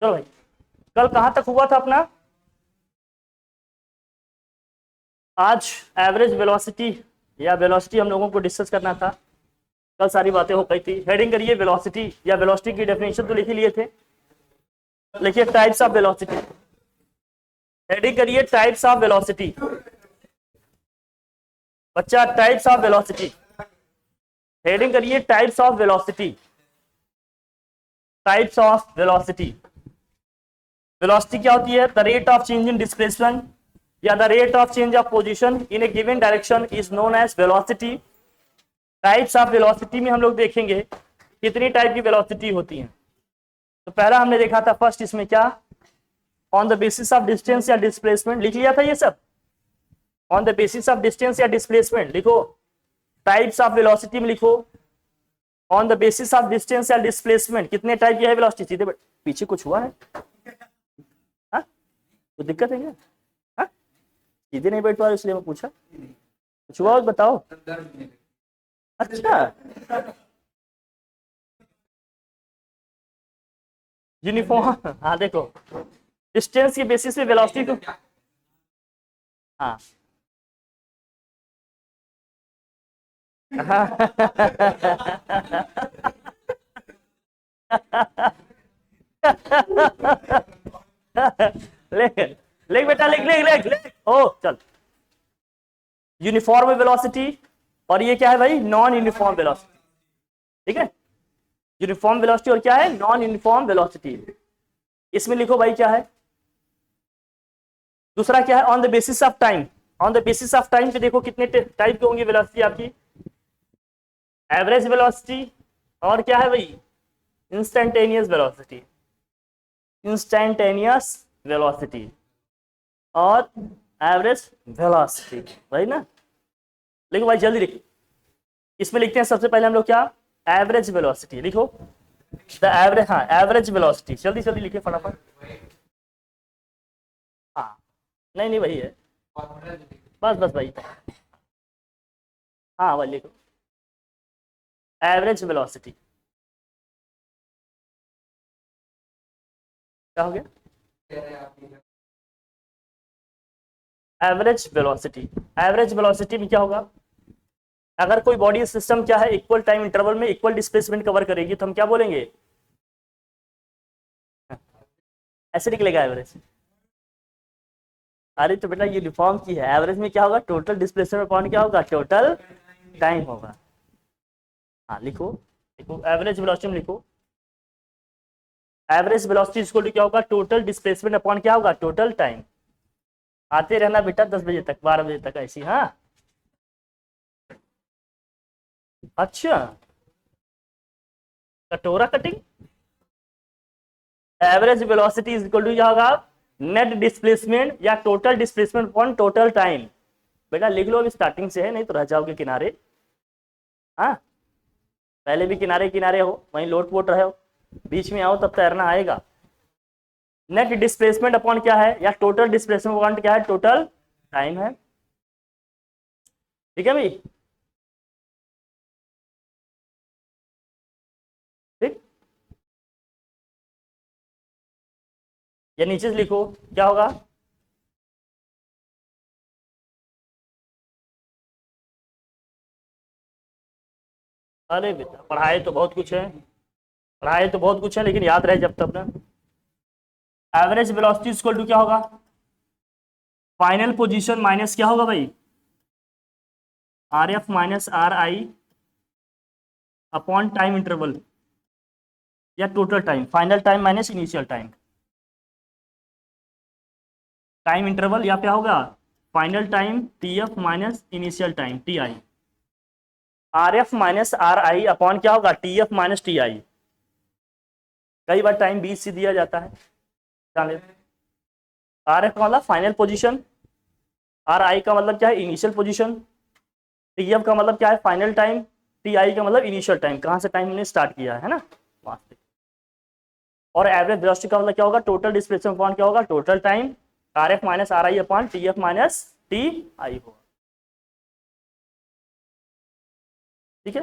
चलो भाई, कल कहां तक हुआ था अपना? आज एवरेज वेलोसिटी या वेलोसिटी हम लोगों को डिस्कस करना था। कल सारी बातें हो गई थी। हेडिंग करिए वेलोसिटी या वेलोसिटी की डेफिनेशन तो लिख ही लिए थे। लिखिए टाइप्स ऑफ वेलोसिटी। हेडिंग करिए टाइप्स ऑफ वेलोसिटी। बच्चा टाइप्स ऑफ वेलोसिटी। हेडिंग करिए types of velocity. Types of velocity. Velocity क्या होती है? The rate of change in displacement या the rate of change of position in a given direction is known as velocity. Types of velocity में हम लोग देखेंगे कितनी टाइप की वेलोसिटी होती है। तो पहला हमने देखा था फर्स्ट, इसमें क्या, on the basis of distance या डिस्प्लेसमेंट, लिख लिया था ये सब। On the basis of distance या डिस्प्लेसमेंट लिखो। टाइप्स ऑफ वेलोसिटी में लिखो on the basis of distance या डिस्प्लेसमेंट कितने टाइप की है वेलोसिटी। सीधे पीछे कुछ हुआ है? हाँ, कुछ दिक्कत है क्या? हाँ, सीधे नहीं बैठ पा रहे इसलिए मैं पूछा। कुछ हुआ बताओ। अच्छा, यूनिफॉर्म। हाँ देखो, डिस्टेंस के बेसिस पे वेलोसिटी तो, हाँ लिख लिख बेटा, लिख लिख लिख लिख। ओ चल, यूनिफॉर्म वेलोसिटी और ये क्या है भाई? Non uniform velocity. ठीक है, यूनिफॉर्म वेलोसिटी और क्या है? Non uniform velocity. इसमें लिखो भाई क्या है। दूसरा क्या है? On the basis of time. On the basis of time पे देखो कितने टाइप की होंगी वेलोसिटी आपकी। एवरेज वेलोसिटी और क्या है भाई? Instantaneous velocity. इंस्टेंटेनियस वेलोसिटी और एवरेज वेलोसिटी, भाई ना। लिखो भाई जल्दी लिखो। इसमें लिखते हैं सबसे पहले हम लोग क्या? एवरेज वेलोसिटी लिखो। द एवरेज, हाँ एवरेज वेलोसिटी, जल्दी जल्दी लिखिए फटाफट। हाँ, नहीं नहीं वही है, बस बस भाई। हाँ भाई लिखो एवरेज वेलोसिटी। क्या हो गया? Average velocity. एवरेज वेलोसिटी में क्या होगा? अगर कोई बॉडी सिस्टम क्या है, इक्वल टाइम इंटरवल में इक्वल डिस्प्लेसमेंट कवर करेगी तो हम क्या बोलेंगे? ऐसे निकलेगा एवरेज। अरे तो बेटा यूनिफॉर्म की है, एवरेज में क्या होगा? टोटल डिस्प्लेसमेंट अपॉन क्या होगा? टोटल टाइम होगा। हाँ लिखो, लिखो एवरेज वेलोसिटी में लिखो। एवरेज वेलोसिटी इक्वल टू क्या होगा? टोटल डिस्प्लेसमेंट अपॉन क्या होगा? Total time. आते रहना बेटा 10 बजे तक, 12 बजे तक ऐसी। हाँ अच्छा, कटोरा cutting. Average velocity is equal to क्या होगा? नेट डिस्प्लेसमेंट या total displacement upon total time. बेटा लिख लो, अभी स्टार्टिंग से है, नहीं तो रह जाओगे किनारे। हाँ, पहले भी किनारे किनारे हो, वहीं लोट पोट रहे हो, बीच में आओ तब तैरना आएगा। नेट डिस्प्लेसमेंट अपॉन क्या है, या टोटल डिस्प्लेसमेंट अपॉन क्या है? टोटल टाइम है। ठीक है भाई, ठीक। या नीचे से लिखो क्या होगा? अरे बेटा पढ़ाए तो बहुत कुछ है, पढ़ाए तो बहुत कुछ है, लेकिन याद रहे जब तक ना। एवरेज वेलोसिटी इक्वल टू क्या होगा? फाइनल पोजीशन माइनस क्या होगा भाई? R F minus R I upon time interval या total time. Final time minus initial time. Time interval या क्या होगा? Final time T F minus initial time T I. R F minus R I upon क्या होगा? T F minus T I. कई बार time बीच से दिया जाता है, जान लेते। आर एफ का मतलब फाइनल पोजीशन, आर आई का मतलब क्या है? इनिशियल पोजीशन, टी एफ का मतलब क्या है? फाइनल टाइम, टी आई का मतलब इनिशियल टाइम, कहां से टाइम हमने स्टार्ट किया है ना, वहां से। और एवरेज वेलोसिटी का मतलब क्या होगा? टोटल डिस्प्लेसमेंट अपॉन क्या होगा? Total time. Are F minus R I upon T F minus T आई होगा। ठीक है,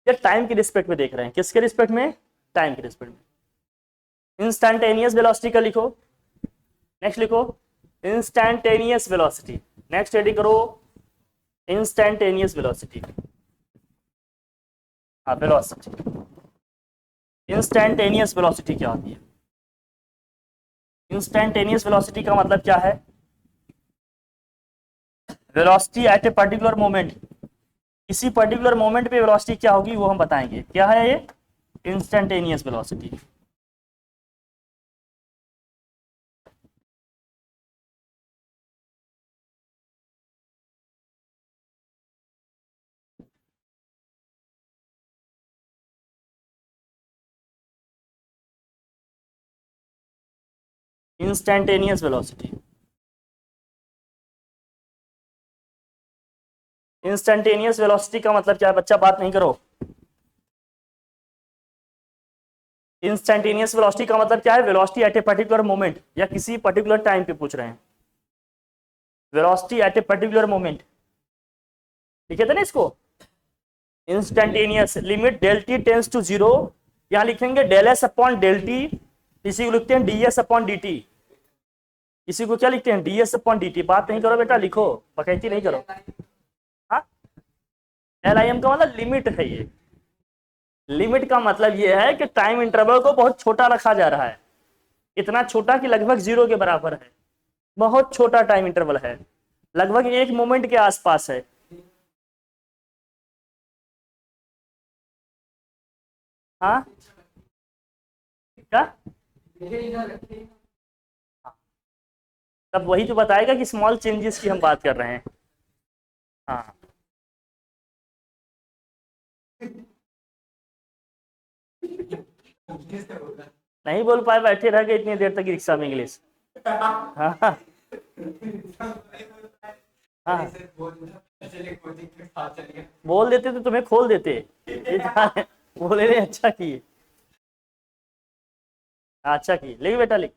ये टाइम के रिस्पेक्ट में देख रहे हैं, किसके रिस्पेक्ट में? टाइम के रिस्पेक्ट में। इंस्टैंटेनियस वेलोसिटी का लिखो, नेक्स्ट लिखो इंस्टैंटेनियस वेलोसिटी, नेक्स्ट रेडी करो इंस्टैंटेनियस वेलोसिटी। हाँ वेलोसिटी, इंस्टैंटेनियस वेलोसिटी क्या होती है? इंस्टैंटेनियस वेलोसिटी का मतलब क्या है? Velocity at a particular moment, किसी पर्टिकुलर मोमेंट पे वेलोसिटी क्या होगी वो हम बताएंगे। क्या है ये? Instantaneous velocity. Instantaneous velocity, instantaneous velocity का मतलब क्या है? बच्चा बात नहीं करो। इंस्टैंटेनियस वेलोसिटी का मतलब क्या है? Velocity at a particular moment, या किसी पर्टिकुलर टाइम पे पूछ रहे हैं। Velocity at a particular moment लिखे थे ना इसको, instantaneous limit del T tends to zero, यहां लिखेंगे del S upon del T, इसी को लिखते हैं D S upon D T, इसी को क्या लिखते हैं? D S upon D T. बात नहीं करो बेटा, लिखो, बकैती नहीं करो। हाँ, एल आई एम का मतलब लिमिट है। ये लिमिट का मतलब ये है कि टाइम इंटरवल को बहुत छोटा रखा जा रहा है, इतना छोटा कि लगभग जीरो के बराबर है, बहुत छोटा टाइम इंटरवल है, लगभग एक मोमेंट के आसपास है। हाँ क्या? तब वही तो बताएगा कि स्मॉल चेंजेस की हम बात कर रहे हैं। हाँ नहीं बोल पाए, बैठे रह गए इतनी देर तक रिक्शा में इंग्लिश। हाँ हाँ हाँ, बोल देते तो तुम्हें खोल देते। ये बोले रे, अच्छा किए, अच्छा किए। लिख बेटा लिख,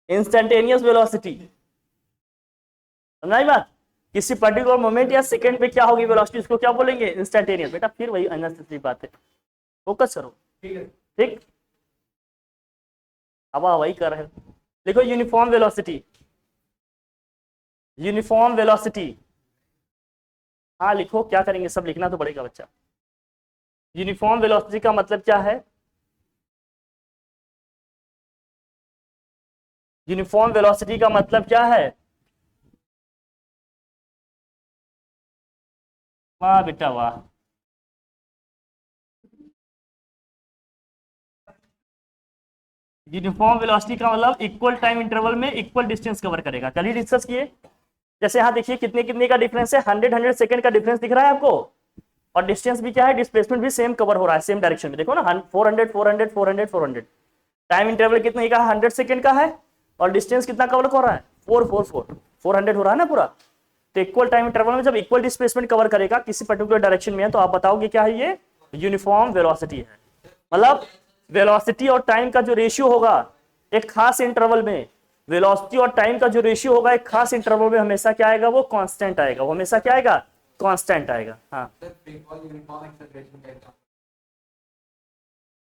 इंस्टैंटेनियस वेलोसिटी, समझाई बात? किसी पर्टिकुलर मोमेंट या सेकंड पे क्या होगी वेलोसिटी, उसको क्या बोलेंगे? इंस्टैंटेनियस। बेटा फिर वही अननेसेसरी बात है, फोकस करो। ठीक, अब वही कर रहे हो। लिखो यूनिफॉर्म वेलोसिटी, यूनिफॉर्म वेलोसिटी। हाँ लिखो, क्या करेंगे, सब लिखना तो पड़ेगा बच्चा। यूनिफॉर्म वेलोसिटी का मतलब क्या है? यूनिफॉर्म वेलोसिटी का मतलब क्या है? वाह बेटा वाह, यूनिफॉर्म वेलोसिटी का मतलब इक्वल टाइम इंटरवल में इक्वल डिस्टेंस कवर करेगा। कल ही डिस्कस किए। जैसे यहाँ देखिए कितने कितने का डिफरेंस है, 100 सेकंड का डिफरेंस दिख रहा है आपको, और डिस्टेंस भी क्या है, डिस्प्लेसमेंट भी सेम कवर हो रहा है, सेम डायरेक्शन में। देखो ना, 400 400 400 400, टाइम इंटरवल कितने का? 100 सेकंड का है, और डिस्टेंस कितना कवर हो रहा है? 444 हो रहा है ना पूरा। तो इक्वल टाइम इंटरवल में जब इक्वल डिस्प्लेसमेंट कवर करेगा किसी पर्टिकुलर डायरेक्शन में है, तो आप बताओगे क्या है? ये यूनिफॉर्म वेलोसिटी है। मतलब वेलोसिटी और टाइम का जो रेशियो होगा एक खास इंटरवल में, वेलोसिटी और टाइम का जो रेशियो होगा एक खास इंटरवल में, हमेशा क्या आएगा? वो कांस्टेंट आएगा। वो हमेशा क्या आएगा? कांस्टेंट आएगा। हाँ,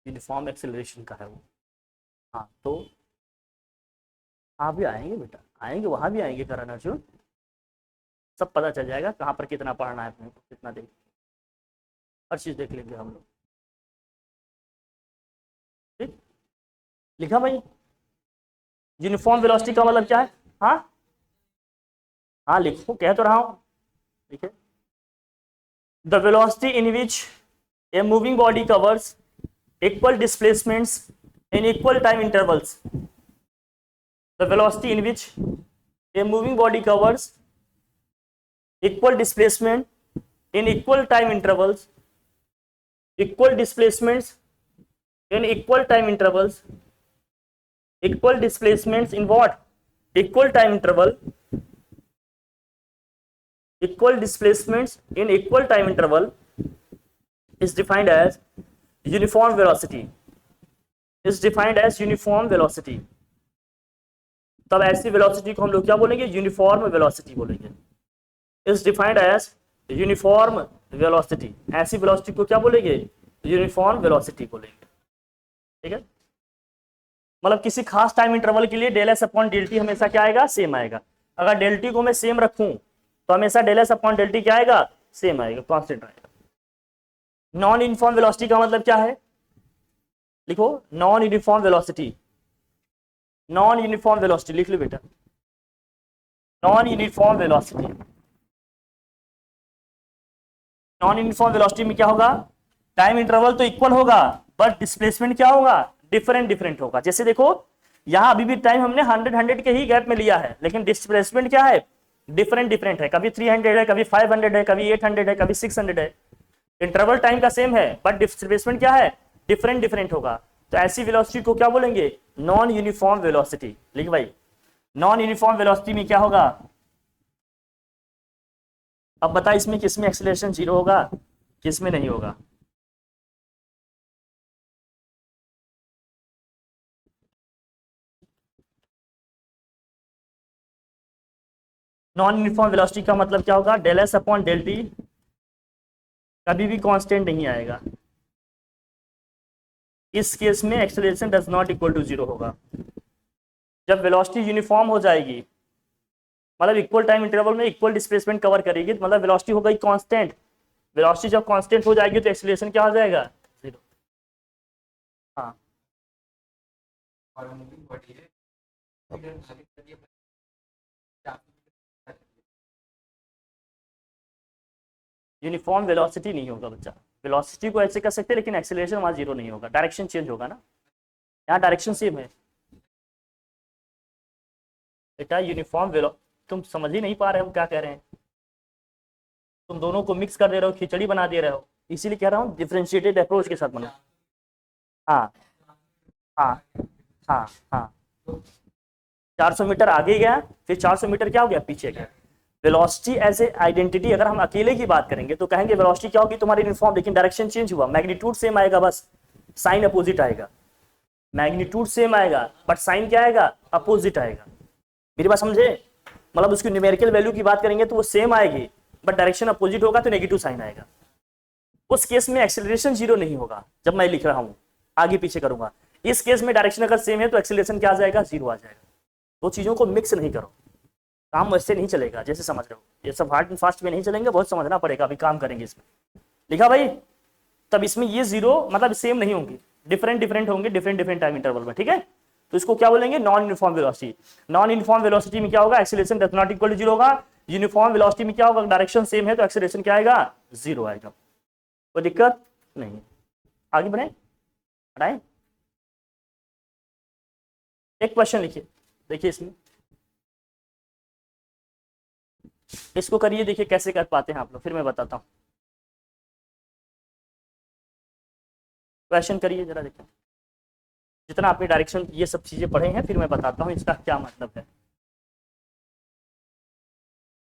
यूनिफॉर्म एक्सेलरेशन का है वो। हाँ तो आप भी आएंगे बेटा, आएंगे, वहां भी आएंगे कराना जो, सब पता चल जाएगा कहाँ पर कितना पढ़ना है अपने को, कितना देख, हर चीज देख लेंगे हम लोग। ठीक, लिखा भाई? यूनिफॉर्म वेलोसिटी का मतलब क्या है? हाँ हाँ लिखो, कह तो रहा हूँ, ठीक है। The velocity in which a moving body covers equal displacements in equal time intervals, the velocity in which a moving body covers equal displacement in equal time intervals, equal displacements in equal time intervals, equal displacements in what? Equal time interval, equal displacements in equal time interval is defined as uniform velocity, is defined as uniform velocity। तब ऐसी velocity को हम लोग क्या बोलेंगे? Uniform velocity बोलेंगे। Is defined as uniform velocity, ऐसी velocity को क्या बोलेंगे? यूनिफॉर्म वेलोसिटी बोलेंगे। ठीक है। मतलब किसी खास टाइम इंटरवल के लिए del S upon del t हमेशा क्या आएगा, सेम आएगा। अगर डेल टी को मैं सेम रखूं तो हमेशा del S upon del t क्या आएगा, सेम आएगा, कांस्टेंट आएगा। नॉन यूनिफॉर्म वेलोसिटी का मतलब क्या है, लिखो non uniform velocity, non uniform velocity लिख लो बेटा, non uniform velocity. Non uniform velocity में क्या होगा, टाइम इंटरवल तो इक्वल होगा बट डिस्प्लेसमेंट क्या होगा, डिफरेंट डिफरेंट होगा। जैसे देखो यहां अभी भी टाइम हमने 100 के ही गैप में लिया है, लेकिन डिस्प्लेसमेंट क्या है, डिफरेंट डिफरेंट है। कभी 300 है, कभी 500 है, कभी 800 है, कभी 600 है। इंटरवल टाइम का सेम है बट डिस्प्लेसमेंट क्या है, डिफरेंट डिफरेंट होगा। तो ऐसी वेलोसिटी को क्या बोलेंगे, नॉन यूनिफॉर्म वेलोसिटी। लिख भाई, नॉन यूनिफॉर्म वेलोसिटी में क्या होगा। अब बता इसमें किसमें एक्सीलरेशन जीरो होगा, किसमें नहीं होगा। नॉन यूनिफॉर्म वेलोसिटी का मतलब क्या होगा, del S upon del t कभी भी कांस्टेंट नहीं आएगा। इस केस में acceleration does not equal to zero होगा। जब वेलोसिटी यूनिफॉर्म हो जाएगी, मतलब इक्वल टाइम इंटरवल में इक्वल डिस्प्लेसमेंट कवर करेगी, मतलब वेलोसिटी हो गई कांस्टेंट। वेलोसिटी जब कांस्टेंट हो जाएगी तो एक्सेलरेशन क्या हो जाएगा, जीरो। हाँ यूनिफॉर्म वेलोसिटी नहीं होगा बच्चा, वेलोसिटी को ऐसे कर सकते हैं लेकिन एक्सेलरेशन वहां जीरो नहीं होगा, डायरेक्शन चेंज होगा ना। यहाँ डायरेक्शन सेम है बेटा, यूनिफॉर्म वेलो, तुम समझ ही नहीं पा रहे हो क्या कह रहे हैं, तुम दोनों को मिक्स कर दे रहे हो, खिचड़ी बना दे रहे हो। इसीलिए कह रहा हूँ डिफरेंशिएटेड अप्रोच के साथ बनो। हाँ हाँ हाँ हाँ, 400 मीटर आगे गया, फिर 400 मीटर क्या हो गया, पीछे गया। वेलोसिटी एज ए आइडेंटिटी अगर हम अकेले की बात करेंगे तो कहेंगे वेलोसिटी क्या होगी तुम्हारी यूनिफॉर्म, लेकिन डायरेक्शन चेंज हुआ, मैग्नीट्यूड सेम आएगा, बस साइन अपोजिट आएगा। मैग्नीट्यूड सेम आएगा बट साइन क्या आएगा, अपोजिट आएगा। मेरी बात समझे, मतलब उसकी न्यूमेरिकल वैल्यू की बात करेंगे तो वो सेम आएगी बट डायरेक्शन अपोजिट होगा तो नेगेटिव साइन आएगा। उस केस में एक्सेलरेशन जीरो नहीं होगा जब मैं लिख रहा हूं, आगे पीछे करूंगा। इस केस में डायरेक्शन अगर सेम है तो एक्सेलरेशन क्या आ जाएगा, जीरो आ जाएगा। दो चीजों को मिक्स नहीं करो, काम वैसे नहीं चलेगा जैसे समझ रहे हो, ये सब हार्ड एंड फास्ट में नहीं चलेंगे, बहुत समझना पड़ेगा, अभी काम करेंगे इसमें। लिखा भाई, तब इसमें ये जीरो मतलब सेम नहीं होंगे, डिफरेंट डिफरेंट होंगे, डिफरेंट डिफरेंट टाइम इंटरवल में, ठीक है। तो इसको क्या बोलेंगे, non uniform velocity. Non uniform velocity में क्या होगा, acceleration does not equal to zero होगा। यूनिफॉर्म वेलोसिटी में क्या होगा, डायरेक्शन सेम है तो एक्सेलरेशन क्या आएगा, जीरो आएगा। कोई दिक्कत नहीं, आगे बढ़े, हटाए। एक क्वेश्चन लिखिए, देखिए इसमें, इसको करिए, देखिए कैसे कर पाते हैं आप लोग, फिर मैं बताता हूँ। क्वेश्चन करिए जरा, देखिए जितना आपने डायरेक्शन ये सब चीजें पढ़े हैं, फिर मैं बताता हूँ इसका क्या मतलब है।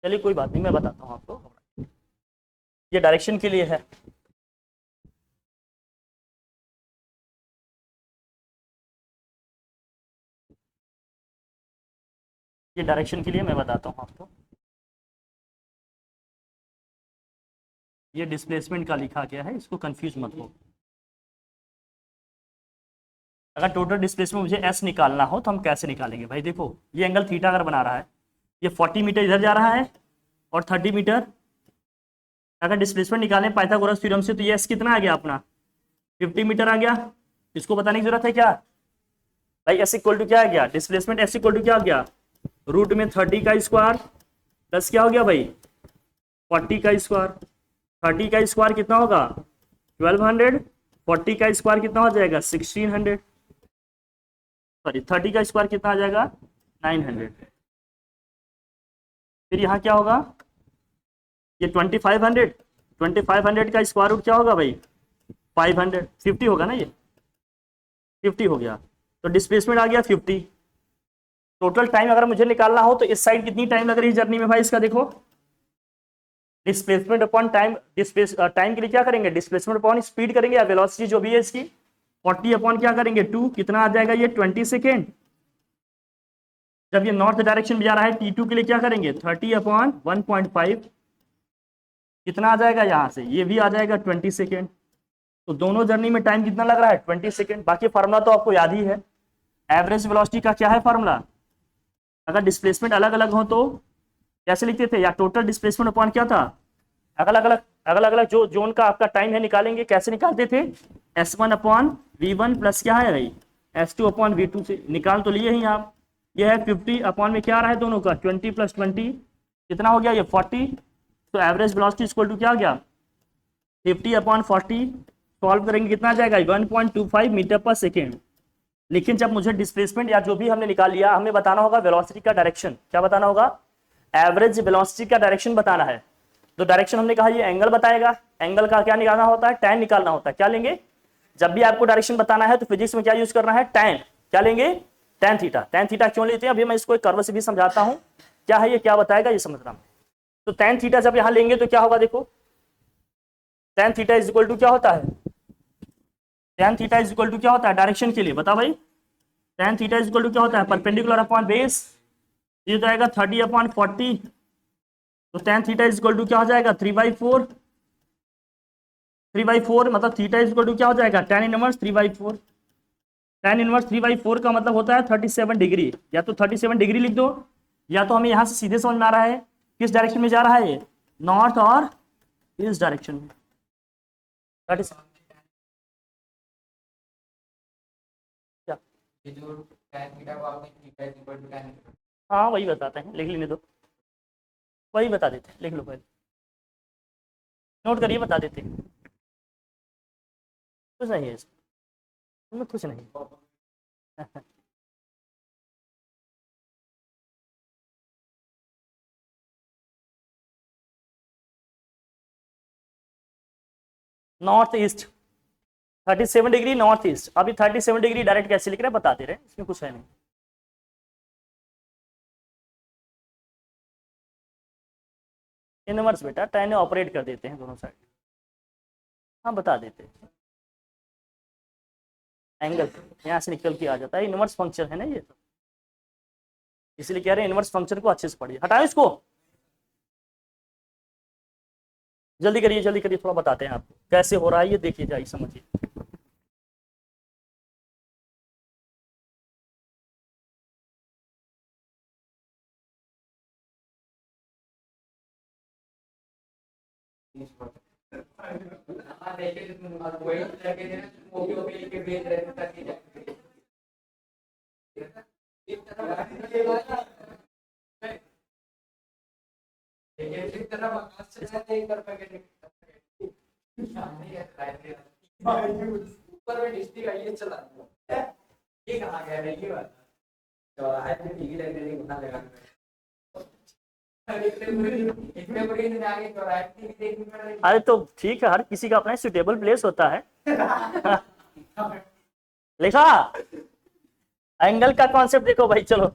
चलिए कोई बात नहीं, मैं बताता हूँ आपको। ये डायरेक्शन के लिए है, ये डायरेक्शन के लिए मैं बताता हूँ आपको। ये डिस्प्लेसमेंट का लिखा गया है, इसको कंफ्यूज मत हो। अगर टोटल डिस्प्लेसमेंट मुझे एस निकालना हो तो हम कैसे निकालेंगे भाई, देखो ये एंगल थीटा अगर बना रहा है, ये 40 मीटर इधर जा रहा है और 30 मीटर, अगर डिस्प्लेसमेंट निकालें पाइथागोरस थ्योरम से तो ये एस कितना आ गया अपना, 50 मीटर आ गया। इसको बताने की जरूरत है क्या भाई, एस इक्वल टू क्या आ गया, डिस्प्लेसमेंट एस इक्वल टू क्या आ गया, रूट में 30 का स्क्वायर प्लस क्या हो गया भाई, 40 का स्क्वायर। 30 का स्क्वायर कितना होगा 1200, 40 का स्क्वायर कितना हो जाएगा 1600, सॉरी 30 का स्क्वायर कितना आ जाएगा 900। फिर यहाँ क्या होगा, ये 2500 का स्क्वायर रूट क्या होगा भाई 500, 50 होगा ना, ये 50 हो गया। तो डिस्प्लेसमेंट आ गया 50। टोटल टाइम अगर मुझे निकालना हो तो इस साइड कितनी टाइम लग रही है जर्नी में भाई, इसका देखो डिस्प्लेसमेंट अपॉन टाइम, टाइम के लिए क्या करेंगे, डिस्प्लेसमेंट अपॉन स्पीड करेंगे या वेलोसिटी जो भी है इसकी, 40 अपॉन क्या करेंगे 2, कितना आ जाएगा ये 20 सेकेंड। जब ये नॉर्थ डायरेक्शन में जा रहा है T2 के लिए क्या करेंगे 30 अपॉन 1.5, कितना आ जाएगा यहाँ से, ये भी आ जाएगा 20 सेकेंड। तो दोनों जर्नी में टाइम कितना लग रहा है 20 सेकेंड। बाकी फार्मूला तो आपको याद ही है, एवरेज वेलोसिटी का क्या है फॉर्मूला? अगर डिस्प्लेसमेंट अलग अलग हो तो कैसे लिखते थे? या टोटल डिस्प्लेसमेंट अपॉन क्या था? अलग अलग जो जोन का आपका टाइम है निकालेंगे, कैसे निकालते थे? S1 अपॉन V1 प्लस क्या है भाई, S2 अपॉन V2 से निकाल तो लिए ही आप। ये है 50 अपॉन में क्या आ रहा है दोनों का 20 प्लस 20 कितना हो गया ये 40। तो एवरेज वेलोसिटी इक्वल टू क्या हो गया 50 अपॉन 40। सॉल्व करेंगे कितना आ जाएगा 1.25 मीटर पर सेकेंड। लेकिन जब मुझे डिस्प्लेसमेंट या जो भी हमने निकाल लिया, हमें बताना होगा वेलोसिटी का डायरेक्शन। क्या बताना होगा? एवरेज वेलोसिटी का डायरेक्शन बताना है। तो डायरेक्शन हमने कहा ये एंगल बताएगा। एंगल का क्या निकालना होता है? tan निकालना होता है। क्या लेंगे? जब भी आपको डायरेक्शन बताना है तो फिजिक्स में क्या यूज करना है? tan। क्या लेंगे? tan theta. tan थीटा क्यों लेते हैं अभी मैं इसको एक कर्व से भी समझाता हूं क्या है ये, क्या बताएगा ये समझना। तो tan थीटा जब यहां लेंगे तो क्या होगा देखो, tan theta is equal to क्या होता है? tan theta is equal to क्या होता है डायरेक्शन के लिए? बता भाई, tan theta is equal to क्या होता है? Perpendicular upon base. ये जाएगा 30 अपॉन 40। तो tan theta is equal to क्या हो जाएगा 3/4। 3/4 मतलब थीटा इज इक्वल टू क्या हो जाएगा tan इनवर्स 3/4। tan इनवर्स 3/4 का मतलब होता है 37 डिग्री। या तो 37 डिग्री लिख दो, या तो हमें यहां से सीधे समझ में आ रहा है किस डायरेक्शन में जा रहा है ये, नॉर्थ और इस डायरेक्शन में। 37 क्या? ये जो tan थीटा को आपने theta is equal to tan, हाँ वही बताते हैं, लिख लेने दो, वही बता देते हैं, लिख लो पहले, नोट करिए, बता देते हैं। कुछ नहीं है इसमें, कुछ नहीं। North east 37 degree north east. अभी 37 डिग्री डायरेक्ट कैसे लिख रहे हैं बता दे रहे हैं, इसमें कुछ है नहीं। इनवर्स बेटा tan ऑपरेट कर देते हैं दोनों साइड। हाँ बता देते हैं, एंगल यहाँ से निकल के आ जाता है, इनवर्स फंक्शन है ना ये तो, इसलिए कह रहे हैं इनवर्स फंक्शन को अच्छे से पढ़िए। हटाओ इसको, जल्दी करिए थोड़ा बताते हैं आपको कैसे हो रहा है ये, देखिए जाइए समझिए। हाँ देखिए वही लगे थे वो भी लिख के भेज रहे थे ताकि देखिए इस तरह आकाश से जाते ही कर पाएंगे ऊपर में डिस्ट्रिक्ट आइए चला ये कहाँ गया है ये बात चौराहे पे टीवी लगने नहीं बना लगा अरे तो ठीक है, हर किसी का अपना सुटेबल प्लेस होता है। लिखा एंगल का कॉन्सेप्ट देखो भाई, चलो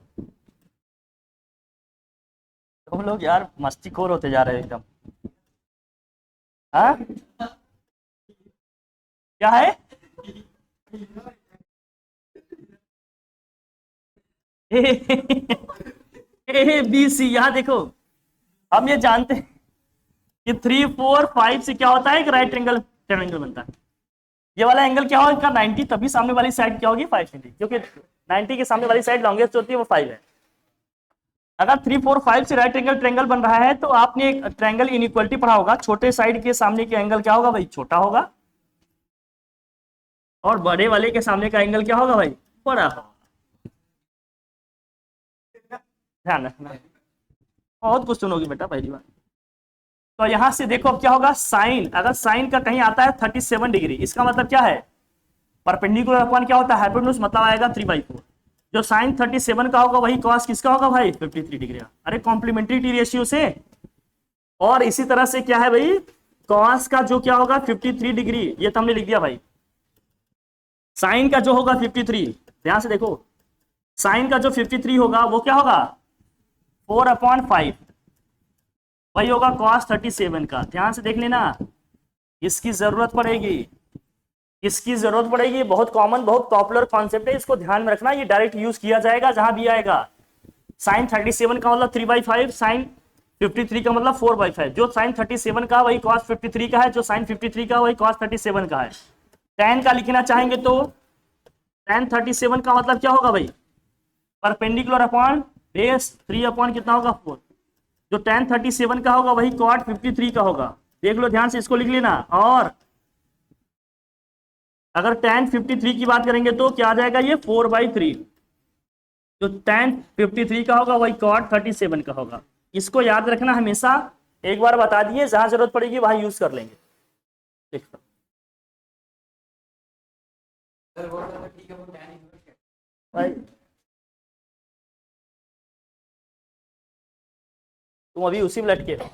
तुम लोग यार मस्तीखोर होते जा रहे हो एकदम। हाँ क्या है? ए बी सी, यहाँ देखो हम ये जानते हैं कि 3 4 5 से क्या होता है, एक राइट एंगल ट्रायंगल बनता है। ये वाला एंगल क्या होगा 90, तभी सामने वाली साइड क्या होगी 5 क्योंकि 90 के सामने वाली साइड लॉन्गेस्ट होती है वो 5 है। अगर 3 4 5 से राइट एंगल ट्रायंगल बन रहा है तो आपने एक ट्रायंगल इनइक्वालिटी पढ़ा होगा, छोटे साइड के सामने के एंगल क्या होगा भाई, छोटा होगा, और बड़े वाले के सामने का एंगल क्या होगा भाई, बड़ा होगा। ध्यान रखना, बहुत कुछ सुनोगी बेटा पहली बार। तो यहां से देखो अब क्या होगा, साइन, अगर साइन का कहीं आता है 37 डिग्री, इसका मतलब क्या है, परपेंडिकुलर अपॉन क्या होता है हाइपोटेन्यूज, मतलब आएगा 3/4। जो साइन 37 का होगा वही कॉस किसका होगा भाई 53 डिग्री। अरे कॉम्प्लीमेंट्री रेशियो से, और इसी तरह से क्या है भाई, कॉस का जो क्या होगा 53 डिग्री, ये तो हमने लिख दिया भाई। साइन का जो होगा 53, ध्यान से देखो, साइन का जो 53 होगा वो क्या होगा 4/5, वही होगा cos 37 का। ध्यान से देख लेना, इसकी जरूरत पड़ेगी, इसकी जरूरत पड़ेगी, बहुत कॉमन बहुत पॉपुलर कॉन्सेप्ट है, इसको ध्यान में रखना, ये डायरेक्ट यूज किया जाएगा जहां भी आएगा। साइन 37 का मतलब 3/5, साइन 53 का मतलब 4/5। जो साइन 37 का वही cos 53 का है, जो साइन 53 का वही cos 37 का है। tan का लिखना चाहेंगे तो tan 37 का मतलब क्या होगा भाई, परपेंडिकुलर अपॉन बेस 3 अपॉन कितना होगा 4। जो tan 37 का होगा वही cot 53 का होगा, देख लो ध्यान से, इसको लिख लेना। और अगर tan 53 की बात करेंगे तो क्या आ जाएगा, ये 4/3। जो tan 53 का होगा वही cot 37 का होगा। इसको याद रखना हमेशा, एक बार बता दिए, जहां जरूरत पड़ेगी वहां यूज कर लेंगे। देखो सर वो तो ठीक है, वो tan इनवर्स है। भाई तुम अभी उसी में लटके रहो।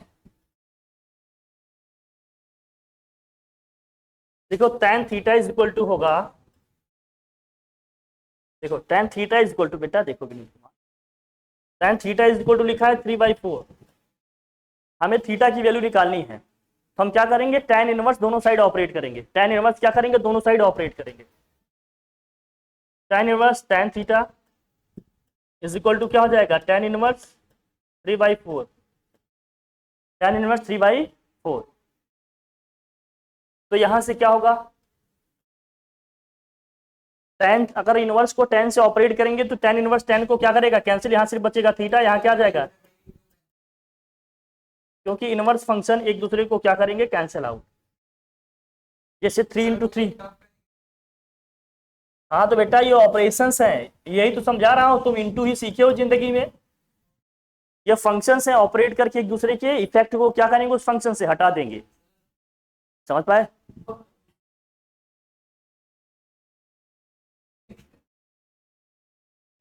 देखो tan theta is equal to होगा, देखो tan theta is equal to, बेटा देखो tan theta is equal to लिखा है 3/4। हमें थीटा की वैल्यू निकालनी है, तो हम क्या करेंगे, tan इनवर्स दोनों साइड ऑपरेट करेंगे। tan इनवर्स क्या करेंगे, दोनों साइड ऑपरेट करेंगे। tan inverse tan theta is equal to क्या हो जाएगा, tan इनवर्स 3/4, tan इनवर्स 3/4। तो यहां से क्या होगा, tan, अगर इनवर्स को tan से ऑपरेट करेंगे तो tan इनवर्स tan को क्या करेगा, कैंसिल, यहां सिर्फ बचेगा थीटा, यहां क्या आ जाएगा, क्योंकि इनवर्स फंक्शन एक दूसरे को क्या करेंगे, कैंसिल आउट। जैसे 3 × 3, हाँ तो बेटा ये ऑपरेशंस हैं, यही तो समझा रहा हूं, तुम इंटू ही सीखे हो जिंदगी में। ये फंक्शंस हैं, ऑपरेट करके एक दूसरे के इफेक्ट को क्या करेंगे, उस फंक्शन से हटा देंगे। समझ पाए?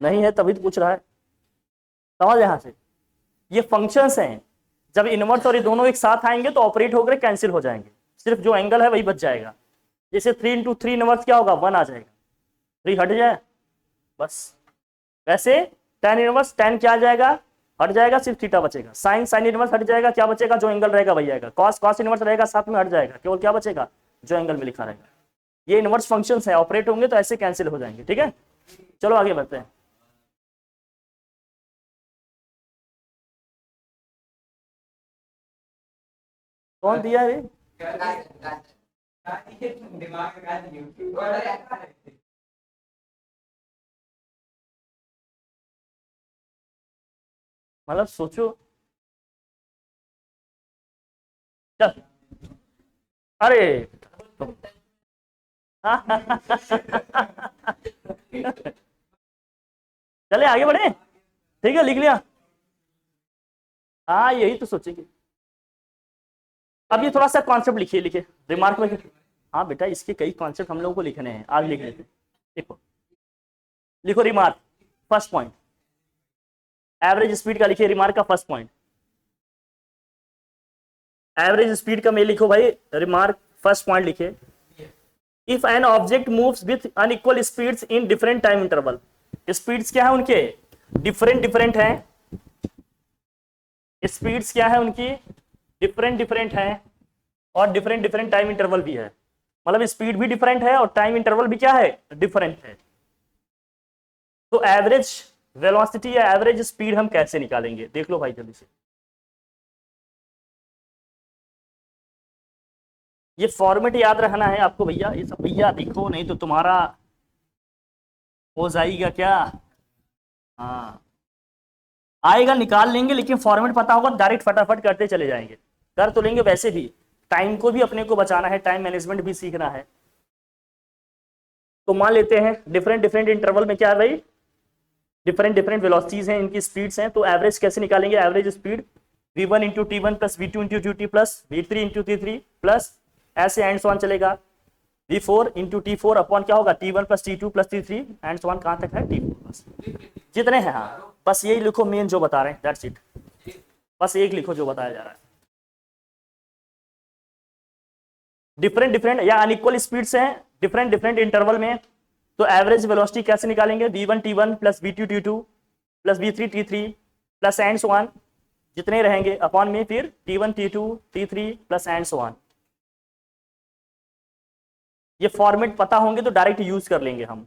नहीं है तभी तो पूछ रहा है, समझ यहां से। ये फंक्शंस हैं, जब इनवर्स और ये दोनों एक साथ आएंगे तो ऑपरेट होकर कैंसिल हो जाएंगे, सिर्फ जो एंगल है वही बच जाएगा। जैसे 3 × 3 इनवर्स क्या होगा, 1 आ जाएगा, 3 हट जाए बस। वैसे tan इनवर्स tan क्या आ जाएगा, हट जाएगा, सिर्फ थीटा बचेगा। साइन इनवर्स हट जाएगा, क्या बचेगा, जो एंगल रहेगा वही आएगा। कॉस इनवर्स रहेगा साथ में, हट जाएगा, केवल क्या बचेगा, जो एंगल में लिखा रहेगा। ये इनवर्स फंक्शंस है, ऑपरेट होंगे तो ऐसे कैंसिल हो जाएंगे। ठीक है, चलो आगे बढ़ते हैं। कौन दिया है? दिमाग का नहीं। मतलब सोचो, चल, अरे चले आगे बढ़े, ठीक है, लिख लिया। हाँ यही तो सोचेंगे। अब ये थोड़ा सा कॉन्सेप्ट लिखिए, लिखिए रिमार्क में। हाँ बेटा इसके कई कॉन्सेप्ट हम लोगों को लिखने हैं, आज लिख लेते हैं। देखो लिखो remark, first point, average speed का लिखिए, रिमार्क का फर्स्ट पॉइंट एवरेज स्पीड का में लिखो भाई, रिमार्क फर्स्ट पॉइंट लिखिए। If an object moves with unequal speeds in different time interval, speeds क्या है उनके, डिफरेंट डिफरेंट हैं, स्पीड्स क्या है उनकी, डिफरेंट डिफरेंट है, और डिफरेंट डिफरेंट टाइम इंटरवल भी है। मतलब स्पीड भी डिफरेंट है और टाइम इंटरवल भी क्या है, डिफरेंट है। तो एवरेज वेलोसिटी या एवरेज स्पीड हम कैसे निकालेंगे, देख लो भाई जल्दी से। ये फॉर्मेट याद रखना है आपको भैया, ये सब भैया देखो, नहीं तो तुम्हारा हो जाएगा क्या। हाँ आएगा, निकाल लेंगे, लेकिन फॉर्मेट पता होगा, डायरेक्ट फटाफट करते चले जाएंगे। कर तो लेंगे, वैसे भी टाइम को भी अपने को बचाना है, टाइम मैनेजमेंट भी सीखना है। तो मान लेते हैं डिफरेंट डिफरेंट इंटरवल में क्या है भाई, डिफरेंट डिफरेंट वेलोसिटीज हैं, इनकी स्पीड्स हैं। तो एवरेज कैसे निकालेंगे, average speed v1 × t1 plus v2 × t2 plus v3 × t3 plus ऐसे एंड सो ऑन चलेगा, v4 × t4 अपॉन क्या होगा, t1 plus t2 plus t3 and so on, कहां तक है t4 बस, जितने हैं। हाँ बस यही लिखो मेन जो बता रहे हैं, दैट्स इट, बस एक लिखो जो बताया जा रहा है। डिफरेंट डिफरेंट या अनइक्वल स्पीड्स हैं डिफरेंट डिफरेंट इंटरवल में, तो एवरेज वेलोसिटी कैसे निकालेंगे, v1 t1 plus v2 t2 plus v3 t3 plus and so on, जितने रहेंगे अपॉन में फिर t1 t2 t3 plus and so on. ये फॉर्मेट पता होंगे तो डायरेक्ट यूज कर लेंगे हम।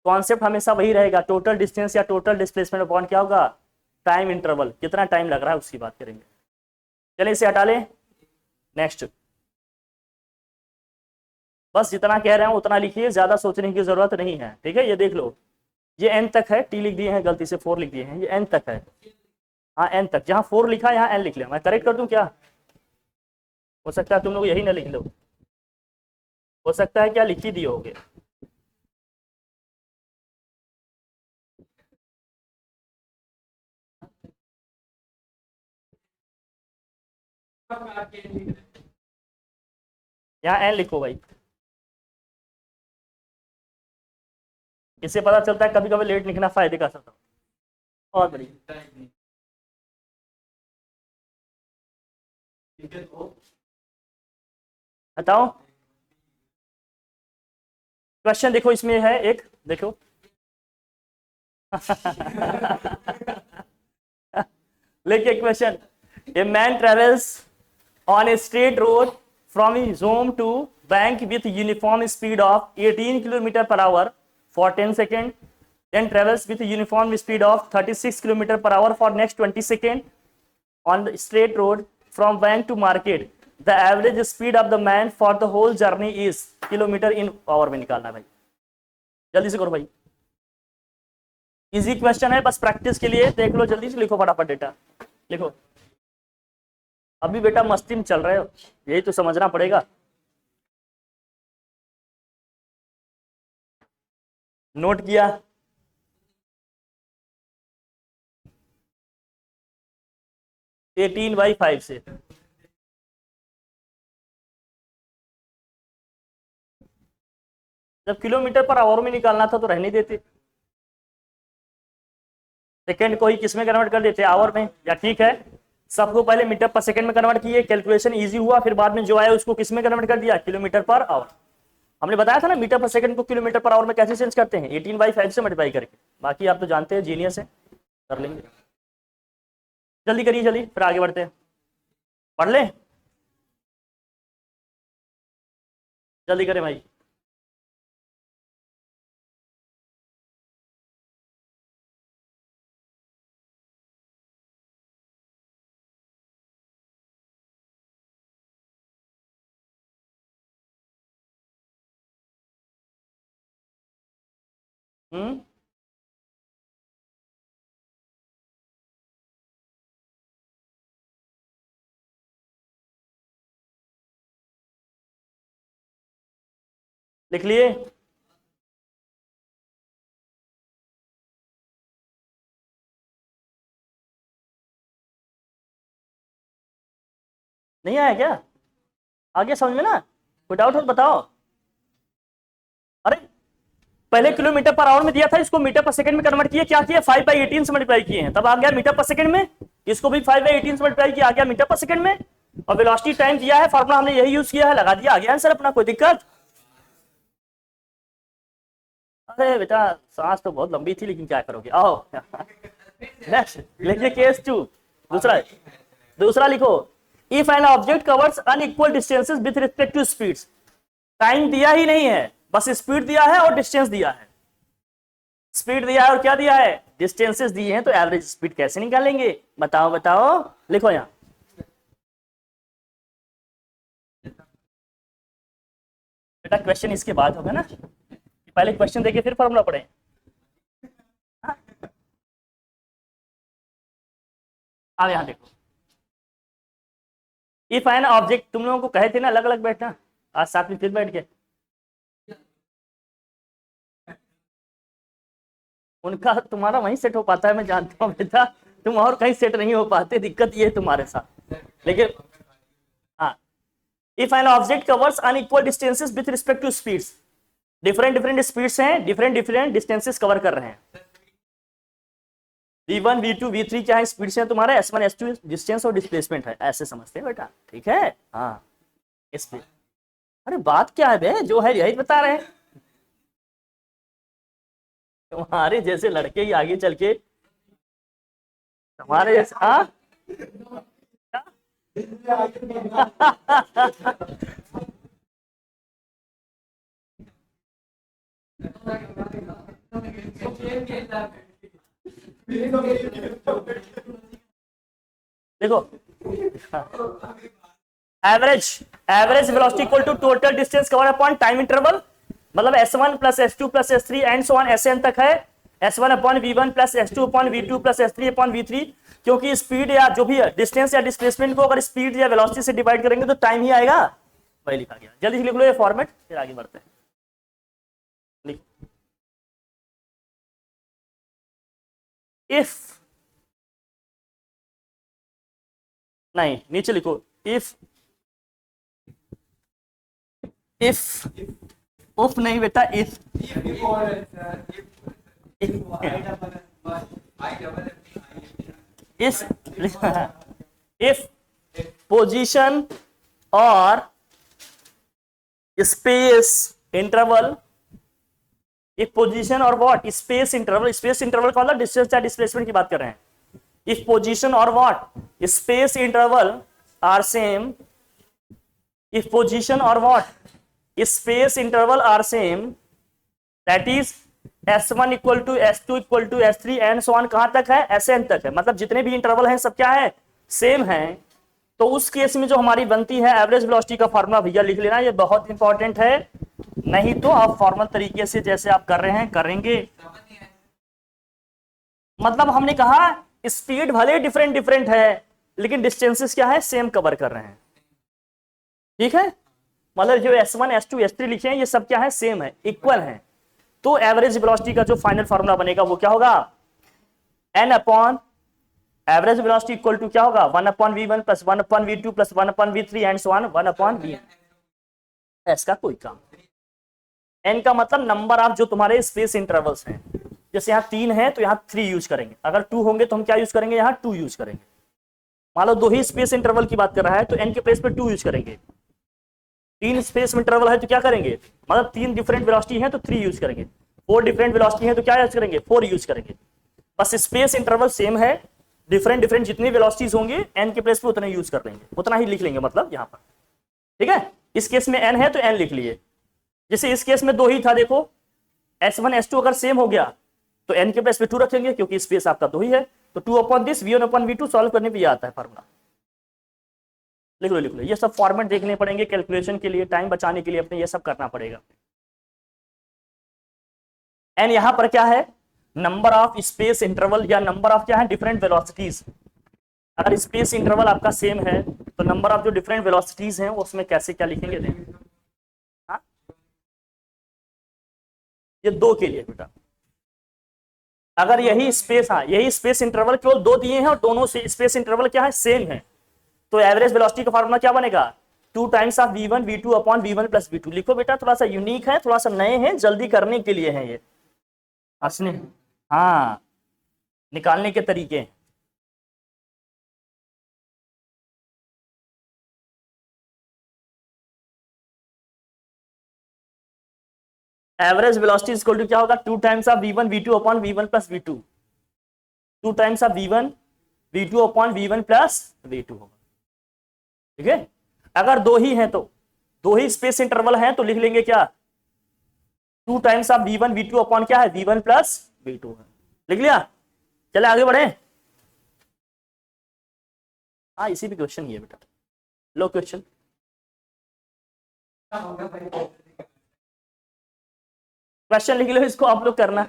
कॉन्सेप्ट हमेशा वही रहेगा, टोटल डिस्टेंस या टोटल डिस्प्लेसमेंट अपॉन क्या होगा, टाइम इंटरवल, कितना टाइम लग रहा है उसकी बात करेंगे। चलिए इसे हटा लें, नेक्स्ट बस जितना कह रहे हैं उतना लिखिए, ज्यादा सोचने की जरूरत नहीं है, ठीक है। ये देख लो, ये एन तक है, टी लिख दिए हैं गलती से, 4 लिख दिए हैं, ये एन तक है। हाँ एन तक, जहाँ 4 लिखा है यहाँ एन लिख लिया। मैं करेक्ट कर दूं क्या? हो सकता है तुम लोग यही ना लिख लो, हो सकता है क्या लिख ही दिए होगे। यहाँ एन लिखो भाई, इससे पता चलता है कभी कभी लेट लिखना फायदे का होता है। और बढ़िया, बताओ क्वेश्चन देखो, इसमें है एक, देखो लेकिन question, a man travels on a straight road from his home to bank with uniform speed of 18 kilometre per hour for 10 second, then travels with uniform speed of 36 km per hour for next 20 seconds on the straight road from bank to market. The average speed of the man for the whole journey is kilometre in hour में निकालना भाई, जल्दी से करो भाई, easy question है, बस practice के लिए देख लो, जल्दी से लिखो फटाफट डेटा लिखो। अभी बेटा मस्ती में चल रहे हो, यही तो समझना पड़ेगा। नोट किया? एटीन बाई 5 से जब किलोमीटर पर आवर में निकालना था तो रहने देते, सेकंड को ही किस में कन्वर्ट कर देते, आवर में। या ठीक है, सबको पहले मीटर पर सेकंड में कन्वर्ट किए, कैलकुलेशन इजी हुआ, फिर बाद में जो आया उसको किस में कन्वर्ट कर दिया, किलोमीटर पर आवर। हमने बताया था ना मीटर पर सेकंड को किलोमीटर पर आवर में कैसे चेंज करते हैं, 18/5 से मल्टीप्लाई करके। बाकी आप तो जानते हैं, जीनियस है, कर लेंगे। जल्दी करिए, जल्दी, फिर आगे बढ़ते हैं। पढ़ ले, जल्दी करें भाई। लिख लिए? नहीं आया क्या? आगे समझ में ना, कोई डाउट हो तो बताओ। अरे पहले किलोमीटर पर आवर में दिया था, इसको मीटर पर सेकंड में कन्वर्ट किए, क्या किया, 5/18 से मल्टीप्लाई किए हैं, तब आ गया मीटर पर सेकंड में। इसको भी 5/18 से मल्टीप्लाई किया, आ गया मीटर पर सेकंड में। और वेलोसिटी टाइम दिया है, फॉर्मूला हमने यही यूज किया है, लगा दिया, आ गया आंसर अपना। कोई दिक्कत? अरे बेटा सांस तो बहुत लंबी थी, लेकिन क्या करोगे, आओ नेक्स्ट लिखिए, केस 2। दूसरा लिखो, if an object covers unequal distances with respect to speeds. Time दिया ही नहीं है, बस स्पीड दिया है और डिस्टेंस दिया है। स्पीड दिया है और क्या दिया है, डिस्टेंसेस दिए हैं, तो एवरेज स्पीड कैसे निकालेंगे, बताओ बताओ, लिखो यहां। बेटा क्वेश्चन इसके बाद होगा ना, पहले क्वेश्चन देखिए फिर फॉर्मूला पढ़े। अब यहां देखो, इफ एन ऑब्जेक्ट, तुम लोगों को कहे थे ना अलग अलग बैठना, आज साथ में फिर बैठ के, उनका तुम्हारा वहीं सेट हो पाता है, मैं जानता हूँ बेटा, तुम और कहीं सेट नहीं हो पाते, दिक्कत ये है तुम्हारे साथ। लेकिन हाँ, if an object covers unequal distances with respect to speeds, different different speeds हैं, डिफरेंट डिफरेंट डिस्टेंसेस कवर कर रहे हैं। v1 v2 v3 क्या है, स्पीड्स हैं तुम्हारे, s1 s2 डिस्टेंस और डिस्प्लेसमेंट है, ऐसे समझते हैं बेटा, ठीक है। हाँ स्पीड, अरे बात क्या है बे, जो है यही बता रहे हैं। तुम्हारे जैसे लड़के ही आगे चल के, तुम्हारे जैसे, हाँ देखो average velocity equal to total distance cover upon time interval, मतलब s1 plus s2 plus s3 and so on Sn तक है, s1 upon v1 plus s2 upon v2 plus s3 upon v3, क्योंकि स्पीड या जो भी है distance या displacement को अगर स्पीड या वेलोसिटी से डिवाइड करेंगे तो टाइम ही आएगा, वही लिखा गया। जल्दी से लिख लो ये फॉर्मेट, फिर आगे बढ़ते हैं। लिख इफ, नहीं नीचे लिखो इफ उफ नहीं बेटा, इफ इफ पोजीशन और स्पेस इंटरवल, इफ पोजीशन और what space interval, space interval का मतलब डिस्टेंस या डिस्प्लेसमेंट की बात कर रहे हैं। इफ पोजीशन और what space interval are same, if position or what space interval are same, that is s1 equal to s2 equal to s3 and so on, कहां तक है sn तक है, मतलब जितने भी इंटरवल हैं सब क्या है सेम है। तो उस केस में जो हमारी बनती है एवरेज वेलोसिटी का फॉर्मूला भैया लिख लेना, ये बहुत इंपॉर्टेंट है, नहीं तो आप फॉर्मल तरीके से जैसे आप कर रहे हैं करेंगे। मतलब हमने कहा स्पीड भले डिफरेंट डिफरेंट है लेकिन डिस्टेंसेस क्या है सेम कवर कर रहे हैं, ठीक है। मतलब जो s1 s2 s3 लिखे हैं ये सब क्या है सेम है, इक्वल है। तो एवरेज वेलोसिटी का जो फाइनल फार्मूला बनेगा वो क्या होगा, n upon average velocity equal to क्या होगा 1 upon v1 plus 1 upon v2 plus 1 upon v3 and so on 1 upon v। S का कोई काम, n का मतलब नंबर ऑफ जो तुम्हारे स्पेस इंटरवल्स हैं, जैसे यहाँ 3 है तो यहाँ 3 यूज करेंगे, अगर 2 होंगे तो हम क्या यूज करेंगे यहाँ 2 यूज करेंगे। मान लो 2 ही स्पेस इंटरवल की बात कर रहा है तो n के प्लेस पे 2 यूज करेंगे, 3 स्पेस इंटरवल है तो क्या करेंगे, मतलब 3 डिफरेंट वेलोसिटी है तो 3 यूज करेंगे, 4 डिफरेंट वेलोसिटी है तो क्या यूज करेंगे 4 यूज करेंगे। बस स्पेस इंटरवल सेम है, डिफरेंट डिफरेंट जितनी वेलोसिटीज होंगे n के प्लेस पे उतना यूज कर लेंगे, उतना ही लिख लेंगे मतलब यहाँ पर, ठीक है। इस केस में n है तो n लिख लिए, जैसे इस केस में 2 ही था, देखो s1 s2 अगर सेम हो गया तो n के प्लेस पे 2 रखेंगे क्योंकि स्पेस आपका 2 ही है, तो 2 upon this v1 upon v2 solve करने पे ये आता है फार्मूला। लिख लो, ये सब फॉर्मेट देखने पड़ेंगे कैलकुलेशन के लिए, टाइम बचाने के लिए अपने ये सब करना पड़ेगा। एंड यहां पर क्या है नंबर ऑफ स्पेस इंटरवल या नंबर ऑफ क्या है डिफरेंट वेलोसिटीज। अगर स्पेस इंटरवल आपका सेम है तो नंबर ऑफ जो डिफरेंट वेलोसिटीज हैं उसमें कैसे क्या लिखेंगे देखें। हाँ ये 2 के लिए बेटा, अगर यही स्पेस, हाँ यही स्पेस इंटरवल केवल 2 दिए हैं और दोनों से स्पेस इंटरवल क्या है सेम है, तो एवरेज वेलोसिटी का फार्मूला क्या बनेगा 2 times of v1 v2 upon v1 plus v2। लिखो बेटा, थोड़ा सा यूनिक है, थोड़ा सा नए हैं, जल्दी करने के लिए है ये हंसने, हाँ निकालने के तरीके। एवरेज वेलोसिटी इक्वल टू क्या होगा 2 times of v1 v2 upon v1 plus v2, 2 times of v1 v2 upon v1 plus v2 होगा, ठीक है। अगर 2 ही हैं तो 2 ही स्पेस इंटरवल हैं तो लिख लेंगे क्या 2 times of v1 v2 upon क्या है v1 प्लस v2 है, लिख लिया। चले आगे बढ़े, हाँ इसी भी क्वेश्चन ही है बेटा, लो क्वेश्चन क्वेश्चन लिख लो, इसको आप लोग करना,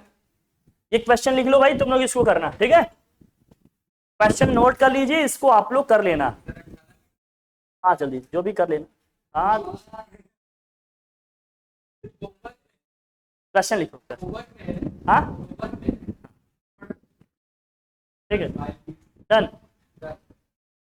ये क्वेश्चन लिख लो भाई तुम लोग इसको करना, ठीक है। क्वेश्चन नोट कर लीजिए, इसको आप लोग कर लेना, हाँ जल्दी जो भी कर लेना। हाँ क्वेश्चन लिखो, हाँ ठीक है डन।